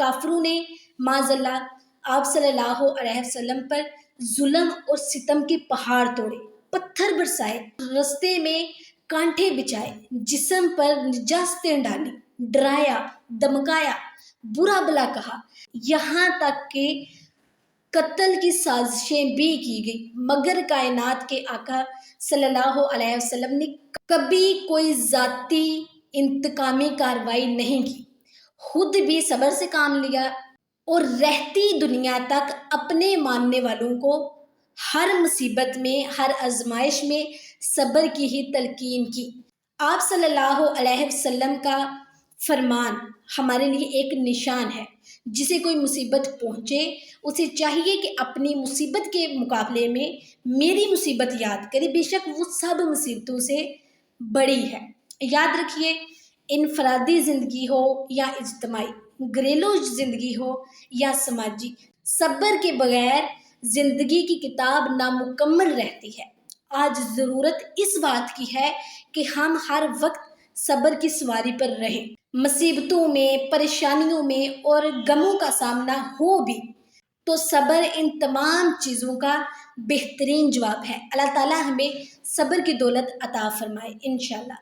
کافروں نے معاذ اللہ آپ صلی اللہ علیہ وسلم پر ظلم اور ستم کے پہاڑ توڑے، پتھر برسائے، رستے میں کانٹے بچھائے، جسم پر نجاستیں ڈالی، ڈرایا، دمکایا، برا بلا کہا، یہاں تک کہ قتل کی سازشیں بھی کی گئی، مگر کائنات کے آقا صلی اللہ علیہ وسلم نے کبھی کوئی ذاتی انتقامی کارروائی نہیں کی، خود بھی صبر سے کام لیا اور رہتی دنیا تک اپنے ماننے والوں کو ہر مصیبت میں، ہر آزمائش میں صبر کی ہی تلقین کی۔ آپ صلی اللہ علیہ وسلم کا فرمان ہمارے لیے ایک نشان ہے، جسے کوئی مصیبت پہنچے اسے چاہیے کہ اپنی مصیبت کے مقابلے میں میری مصیبت یاد کرے، بے شک وہ سب مصیبتوں سے بڑی ہے۔ یاد رکھیے، انفرادی زندگی ہو یا اجتماعی، گھریلو زندگی ہو یا سماجی، صبر کے بغیر زندگی کی کتاب نامکمل رہتی ہے۔ آج ضرورت اس بات کی ہے کہ ہم ہر وقت صبر کی سواری پر رہیں، مصیبتوں میں، پریشانیوں میں اور غموں کا سامنا ہو بھی تو صبر ان تمام چیزوں کا بہترین جواب ہے۔ اللہ تعالیٰ ہمیں صبر کی دولت عطا فرمائے انشاءاللہ۔